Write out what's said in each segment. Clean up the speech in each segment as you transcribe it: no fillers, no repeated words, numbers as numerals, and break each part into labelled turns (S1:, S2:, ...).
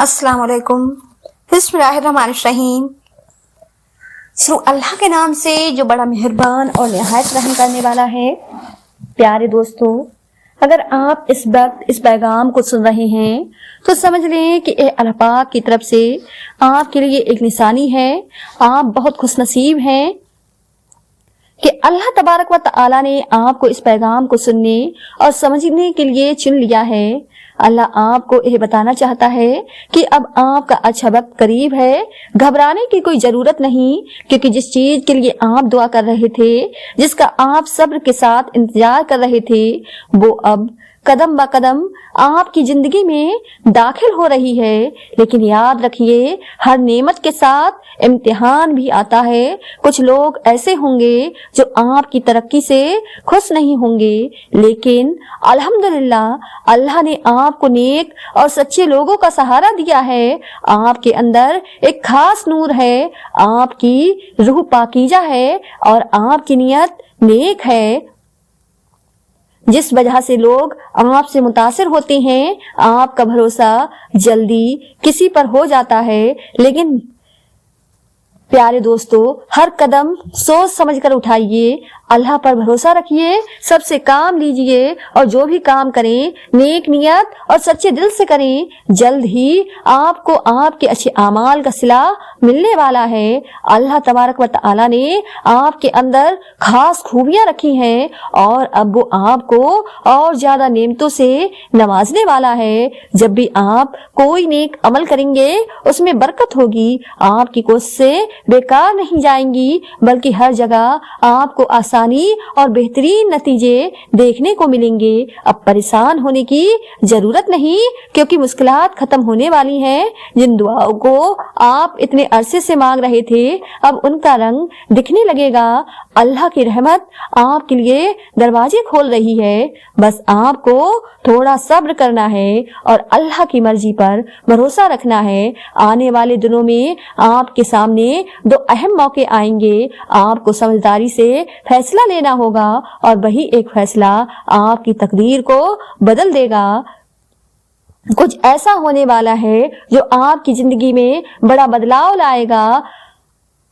S1: अस्सलाम वालेकुम। बिस्मिल्लाहिर्रहमानिर्रहीम। शुरू अल्लाह के नाम से जो बड़ा मेहरबान और निहायत रहम करने वाला है। प्यारे दोस्तों, अगर आप इस वक्त इस पैगाम को सुन रहे हैं तो समझ लें कि अल्लाह पाक की तरफ से आपके लिए एक निशानी है। आप बहुत खुशनसीब हैं कि अल्लाह तबारक व तआला ने आपको इस पैगाम को सुनने और समझने के लिए चुन लिया है। अल्लाह आपको यह बताना चाहता है कि अब आपका अच्छा वक्त करीब है। घबराने की कोई जरूरत नहीं, क्योंकि जिस चीज के लिए आप दुआ कर रहे थे, जिसका आप सब्र के साथ इंतजार कर रहे थे, वो अब कदम ब कदम आपकी जिंदगी में दाखिल हो रही है। लेकिन याद रखिए, हर नेमत के साथ इम्तिहान भी आता है। कुछ लोग ऐसे होंगे जो आपकी तरक्की से खुश नहीं होंगे, लेकिन अल्हम्दुलिल्लाह अल्लाह ने आपको नेक और सच्चे लोगों का सहारा दिया है। आपके अंदर एक खास नूर है, आपकी रूह पाकीज़ा है और आपकी नियत नेक है, जिस वजह से लोग आपसे मुतासिर होते हैं। आपका भरोसा जल्दी किसी पर हो जाता है, लेकिन प्यारे दोस्तों, हर कदम सोच समझ कर उठाइए, अल्लाह पर भरोसा रखिए, सबसे काम लीजिए और जो भी काम करें नेक नियत और सच्चे दिल से करें। जल्द ही आपको आपके अच्छे आमाल का सिला मिलने वाला है। अल्लाह तबारक व तआला ने आपके अंदर खास खूबियां रखी हैं और अब वो आपको और ज्यादा नेमतों से नवाजने वाला है। जब भी आप कोई नेक अमल करेंगे उसमें बरकत होगी। आपकी कोशिशें बेकार नहीं जाएंगी, बल्कि हर जगह आपको आसानी और बेहतरीन नतीजे देखने को मिलेंगे। अब परेशान होने की जरूरत नहीं, क्योंकि मुश्किलात खत्म होने वाली हैं। जिन दुआओं को आप इतने अरसे से मांग रहे थे, अब उनका रंग दिखने लगेगा। अल्लाह की रहमत आपके लिए दरवाजे खोल रही है। बस आपको थोड़ा सब्र करना है और अल्लाह की मर्जी पर भरोसा रखना है। आने वाले दिनों में आपके सामने दो अहम मौके आएंगे। आपको समझदारी से फैसला लेना होगा और वही एक फैसला आपकी तकदीर को बदल देगा। कुछ ऐसा होने वाला है जो आपकी जिंदगी में बड़ा बदलाव लाएगा।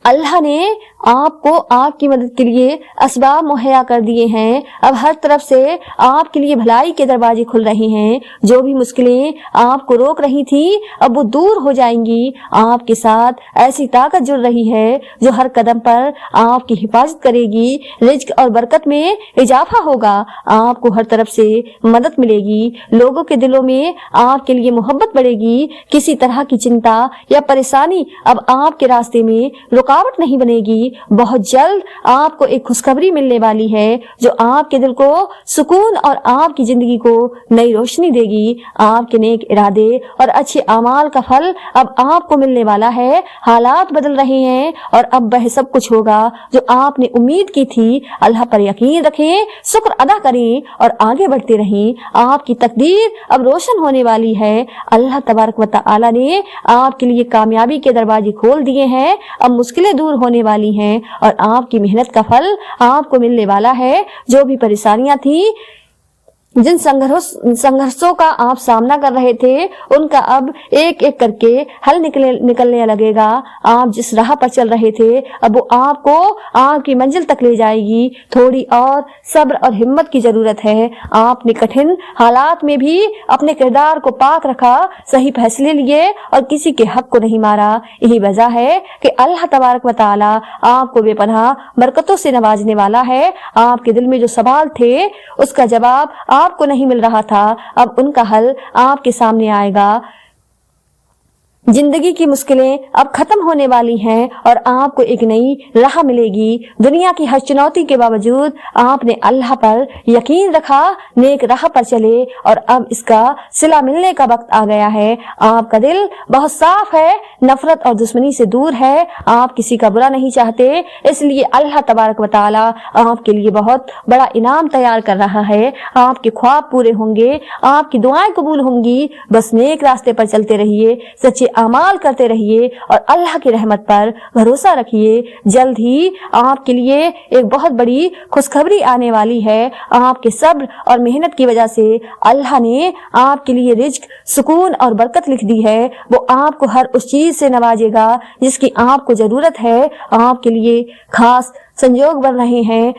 S1: अल्लाह ने आपको आपकी मदद के लिए असबाब मुहैया कर दिए हैं। अब हर तरफ से आपके लिए भलाई के दरवाजे खुल रहे हैं। जो भी मुश्किलें आपको रोक रही थी, अब वो दूर हो जाएंगी। आपके साथ ऐसी ताकत जुड़ रही है जो हर कदम पर आपकी हिफाजत करेगी। रिज्क और बरकत में इजाफा होगा। आपको हर तरफ से मदद मिलेगी। लोगों के दिलों में आपके लिए मोहब्बत बढ़ेगी। किसी तरह की चिंता या परेशानी अब आपके रास्ते में रुकावट नहीं बनेगी। बहुत जल्द आपको एक खुशखबरी मिलने वाली है जो आपके दिल को सुकून और आपकी जिंदगी को नई रोशनी देगी। आपके नेक इरादे और अच्छे अमाल का फल अब आपको मिलने वाला है। हालात बदल रहे हैं और अब वह सब कुछ होगा जो आपने उम्मीद की थी। अल्लाह पर यकीन रखें, शुक्र अदा करें और आगे बढ़ते रहें। आपकी तकदीर अब रोशन होने वाली है। अल्लाह तबारक व तआला ने आपके लिए कामयाबी के दरवाजे खोल दिए हैं। अब मुश्किलें दूर होने वाली हैं और आपकी मेहनत का फल आपको मिलने वाला है। जो भी परेशानियां थी, जिन संघर्षों का आप सामना कर रहे थे, उनका अब एक एक करके हल निकलने लगेगा। आप जिस राह पर चल रहे थे, अब वो आपको आपकी मंजिल तक ले जाएगी। थोड़ी और सब्र और हिम्मत की जरूरत है। आपने कठिन हालात में भी अपने किरदार को पाक रखा, सही फैसले लिए और किसी के हक को नहीं मारा। यही वजह है कि अल्लाह तबारक व तआला आपको बेपनाह बरकतों से नवाजने वाला है। आपके दिल में जो सवाल थे, उसका जवाब आपको नहीं मिल रहा था, अब उनका हल आपके सामने आएगा। जिंदगी की मुश्किलें अब खत्म होने वाली हैं और आपको एक नई राह मिलेगी। दुनिया की हर चुनौती के बावजूद आपने अल्लाह पर यकीन रखा, नेक राह पर चले और अब इसका सिला मिलने का वक्त आ गया है। आपका दिल बहुत साफ है, नफरत और दुश्मनी से दूर है। आप किसी का बुरा नहीं चाहते, इसलिए अल्लाह तबारक व तआला आपके लिए बहुत बड़ा इनाम तैयार कर रहा है। आपके ख्वाब पूरे होंगे, आपकी दुआएं कबूल होंगी। बस नेक रास्ते पर चलते रहिए, सच्चे अमाल करते रहिए और अल्लाह की रहमत पर भरोसा रखिए। जल्द ही आपके लिए एक बहुत बड़ी खुशखबरी आने वाली है। आपके सब्र और मेहनत की वजह से अल्लाह ने आपके लिए रिज्क, सुकून और बरकत लिख दी है। वो आपको हर उस चीज से नवाजेगा जिसकी आपको जरूरत है। आपके लिए खास संयोग बन रहे हैं।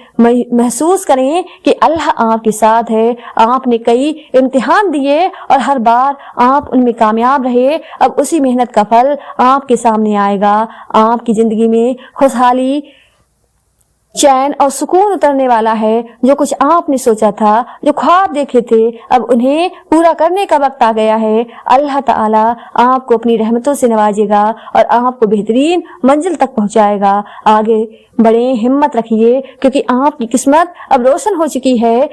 S1: महसूस करें कि अल्लाह आपके साथ है। आपने कई इम्तिहान दिए और हर बार आप उनमें कामयाब रहे। अब उसी मेहनत का फल आपके सामने आएगा। आपकी जिंदगी में खुशहाली, चैन और सुकून उतरने वाला है। जो कुछ आपने सोचा था, जो ख्वाब देखे थे, अब उन्हें पूरा करने का वक्त आ गया है। अल्लाह ताला आपको अपनी रहमतों से नवाजेगा और आपको बेहतरीन मंजिल तक पहुंचाएगा। आगे बढ़े, हिम्मत रखिए, क्योंकि आपकी किस्मत अब रोशन हो चुकी है।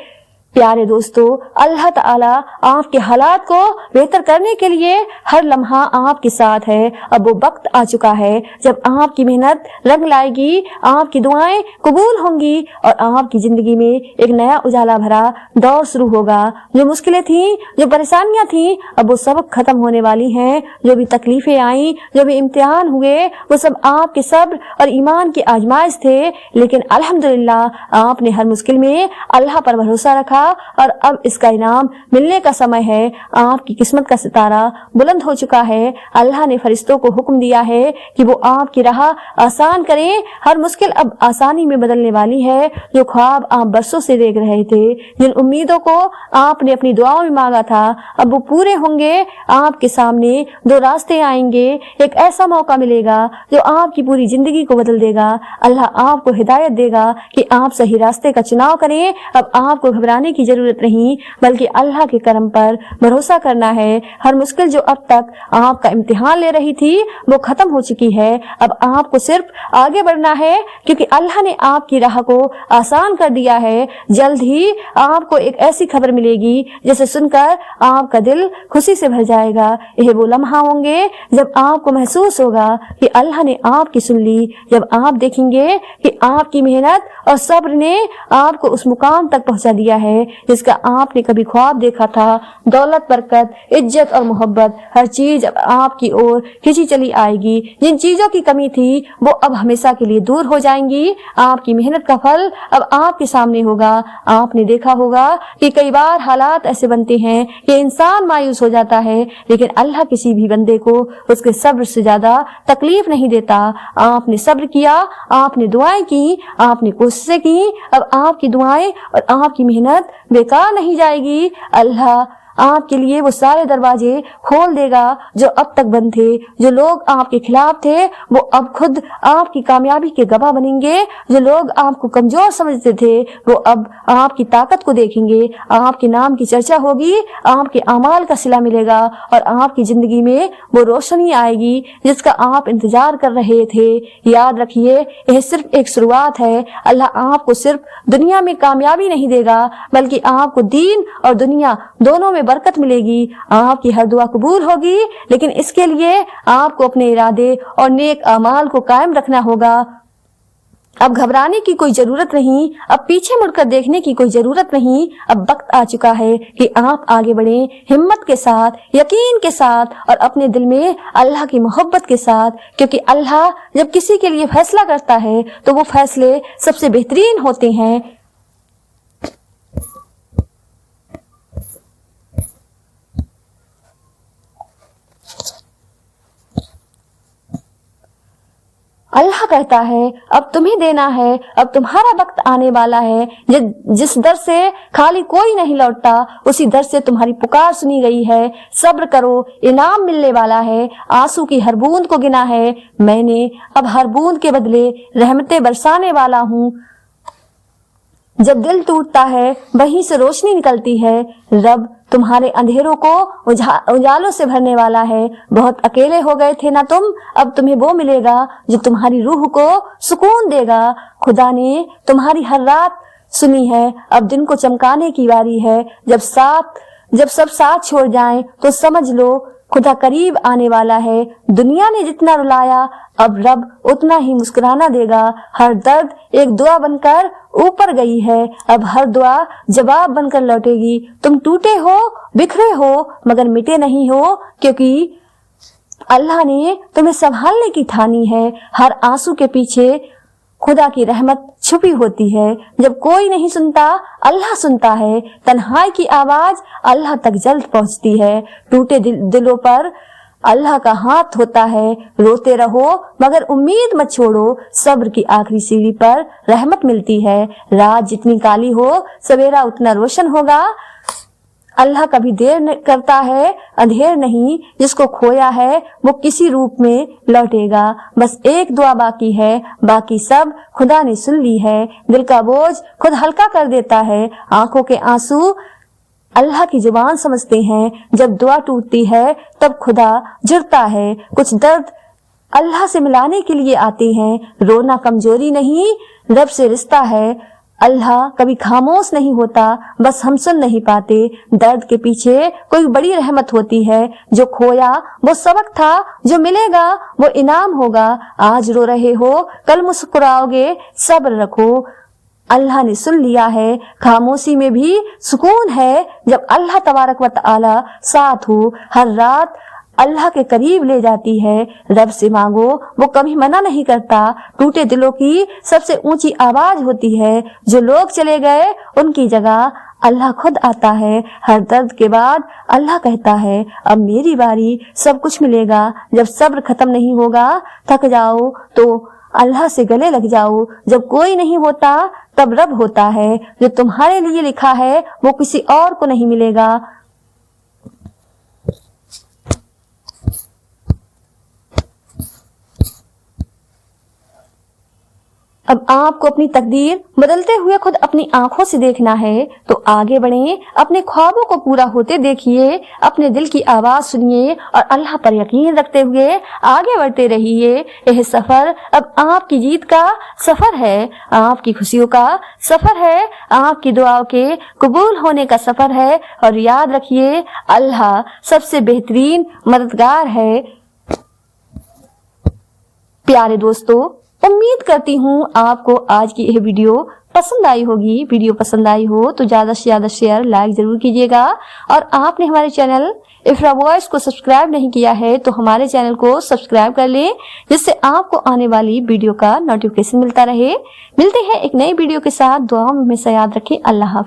S1: प्यारे दोस्तों, अल्लाह ताला आपके हालात को बेहतर करने के लिए हर लम्हा आपके साथ है। अब वो वक्त आ चुका है जब आपकी मेहनत रंग लाएगी, आपकी दुआएं कबूल होंगी और आपकी जिंदगी में एक नया उजाला भरा दौर शुरू होगा। जो मुश्किलें थीं, जो परेशानियां थीं, अब वो सब खत्म होने वाली हैं। जो भी तकलीफें आई, जो भी इम्तिहान हुए, वो सब आपके सब्र और ईमान की आजमाइश थे। लेकिन अल्हम्दुलिल्लाह आपने हर मुश्किल में अल्लाह पर भरोसा रखा और अब इसका इनाम मिलने का समय है। आपकी किस्मत का सितारा बुलंद हो चुका है। अल्लाह ने फरिश्तों को हुक्म दिया है कि वो आपकी राह आसान करें। हर मुश्किल अब आसानी में बदलने वाली है। जो ख्वाब आप बरसों से देख रहे थे, जिन उम्मीदों को आपने अपनी दुआओं में मांगा था, अब वो पूरे होंगे। आपके सामने दो रास्ते आएंगे। एक ऐसा मौका मिलेगा जो आपकी पूरी जिंदगी को बदल देगा। अल्लाह आपको हिदायत देगा कि आप सही रास्ते का चुनाव करें। अब आपको घबराने की जरूरत नहीं, बल्कि अल्लाह के करम पर भरोसा करना है। हर मुश्किल जो अब तक आपका इम्तिहान ले रही थी, वो खत्म हो चुकी है। अब आपको सिर्फ आगे बढ़ना है, क्योंकि अल्लाह ने आपकी राह को आसान कर दिया है। जल्द ही आपको एक ऐसी खबर मिलेगी जिसे सुनकर आपका दिल खुशी से भर जाएगा। यह वो लम्हा होंगे जब आपको महसूस होगा कि अल्लाह ने आपकी सुन ली। जब आप देखेंगे कि आपकी मेहनत और सब्र ने आपको उस मुकाम तक पहुंचा दिया है जिसका आपने कभी ख्वाब देखा था। दौलत, बरकत, इज्जत और मोहब्बत, हर चीज अब आपकी ओर खिंची चली आएगी। जिन चीजों की कमी थी, वो अब हमेशा के लिए दूर हो जाएंगी। आपकी मेहनत का फल अब आपके सामने होगा। आपने देखा होगा कि कई बार हालात ऐसे बनते हैं कि इंसान मायूस हो जाता है, लेकिन अल्लाह किसी भी बंदे को उसके सब्र से ज्यादा तकलीफ नहीं देता। आपने सब्र किया, आपने दुआएं की, आपने कोशिशें की। अब आपकी दुआएं और आपकी मेहनत बेकार नहीं जाएगी। अल्लाह आपके लिए वो सारे दरवाजे खोल देगा जो अब तक बंद थे। जो लोग आपके खिलाफ थे, वो अब खुद आपकी कामयाबी के गवाह बनेंगे। जो लोग आपको कमजोर समझते थे, वो अब आपकी ताकत को देखेंगे। आपके नाम की चर्चा होगी, आपके अमाल का सिला मिलेगा और आपकी जिंदगी में वो रोशनी आएगी जिसका आप इंतजार कर रहे थे। याद रखिए, यह सिर्फ एक शुरुआत है। अल्लाह आपको सिर्फ दुनिया में कामयाबी नहीं देगा, बल्कि आपको दीन और दुनिया दोनों में बरकत मिलेगी। आपकी हर दुआ कबूल होगी, लेकिन इसके लिए आपको अपने इरादे और नेक अमाल को कायम रखना होगा। अब घबराने की कोई जरूरत नहीं, अब पीछे मुड़कर देखने की कोई जरूरत नहीं। अब वक्त आ चुका है कि आप आगे बढ़ें, हिम्मत के साथ, यकीन के साथ और अपने दिल में अल्लाह की मोहब्बत के साथ, क्योंकि अल्लाह जब किसी के लिए फैसला करता है तो वो फैसले सबसे बेहतरीन होते हैं। अल्लाह कहता है, अब तुम्हें देना है, अब तुम्हारा वक्त आने वाला है। जिस दर से खाली कोई नहीं लौटता, उसी दर से तुम्हारी पुकार सुनी गई है। सब्र करो, इनाम मिलने वाला है। आंसू की हर बूंद को गिना है मैंने, अब हर बूंद के बदले रहमतें बरसाने वाला हूँ। जब दिल टूटता है, वहीं से रोशनी निकलती है। रब तुम्हारे अंधेरों को उजालों से भरने वाला है। बहुत अकेले हो गए थे ना तुम, अब तुम्हें वो मिलेगा जो तुम्हारी रूह को सुकून देगा। खुदा ने तुम्हारी हर रात सुनी है, अब दिन को चमकाने की बारी है। जब सब साथ छोड़ जाएं, तो समझ लो खुदा करीब आने वाला है। दुनिया ने जितना रुलाया, अब रब उतना ही मुस्कुराना देगा। हर दर्द एक दुआ बनकर ऊपर गई है, अब हर दुआ जवाब बनकर लौटेगी। तुम टूटे हो, बिखरे हो, मगर मिटे नहीं हो, क्योंकि अल्लाह ने तुम्हें संभालने की ठानी है। हर आंसू के पीछे खुदा की रहमत छुपी होती है। जब कोई नहीं सुनता, अल्लाह सुनता है। तन्हाई की आवाज अल्लाह तक जल्द पहुंचती है। टूटे दिलों पर अल्लाह का हाथ होता है। रोते रहो मगर उम्मीद मत छोड़ो, सब्र की आखिरी सीढ़ी पर रहमत मिलती है। रात जितनी काली हो, सवेरा उतना रोशन होगा। अल्लाह कभी देर करता है, अंधेर नहीं। जिसको खोया है वो किसी रूप में लौटेगा। बस एक दुआ बाकी है, बाकी सब खुदा ने सुन ली है। दिल का बोझ खुद हल्का कर देता है। आंखों के आंसू अल्लाह की जुबान समझते हैं। जब दुआ टूटती है तब खुदा जुड़ता है। कुछ दर्द अल्लाह से मिलाने के लिए आते हैं। रोना कमजोरी नहीं, रब से रिश्ता है। अल्लाह कभी खामोश नहीं होता, बस हम सुन नहीं पाते। दर्द के पीछे कोई बड़ी रहमत होती है। जो खोया वो सबक था, जो मिलेगा वो इनाम होगा। आज रो रहे हो, कल मुस्कुराओगे, सब्र रखो, अल्लाह ने सुन लिया है। खामोशी में भी सुकून है जब अल्लाह तबारक व तआला साथ हो। हर रात अल्लाह के करीब ले जाती है। रब से मांगो, वो कभी मना नहीं करता। टूटे दिलों की सबसे ऊंची आवाज होती है। जो लोग चले गए उनकी जगह अल्लाह खुद आता है। हर दर्द के बाद अल्लाह कहता है, अब मेरी बारी, सब कुछ मिलेगा। जब सब्र खत्म नहीं होगा, थक जाओ तो अल्लाह से गले लग जाओ। जब कोई नहीं होता तब रब होता है। जो तुम्हारे लिए लिखा है वो किसी और को नहीं मिलेगा। अब आपको अपनी तकदीर बदलते हुए खुद अपनी आंखों से देखना है तो आगे बढ़ें, अपने ख्वाबों को पूरा होते देखिए, अपने दिल की आवाज सुनिए और अल्लाह पर यकीन रखते हुए आगे बढ़ते रहिए। यह सफर अब आपकी जीत का सफर है, आपकी खुशियों का सफर है, आपकी दुआओं के कबूल होने का सफर है। और याद रखिए, अल्लाह सबसे बेहतरीन मददगार है। प्यारे दोस्तों, उम्मीद करती हूँ आपको आज की यह वीडियो पसंद आई होगी। वीडियो पसंद आई हो तो ज्यादा से ज्यादा शेयर, लाइक जरूर कीजिएगा। और आपने हमारे चैनल इफ्रा वॉइस को सब्सक्राइब नहीं किया है तो हमारे चैनल को सब्सक्राइब कर लें, जिससे आपको आने वाली वीडियो का नोटिफिकेशन मिलता रहे। मिलते हैं एक नई वीडियो के साथ। दुआ में हमेशा याद रखें। अल्लाह हाफिज।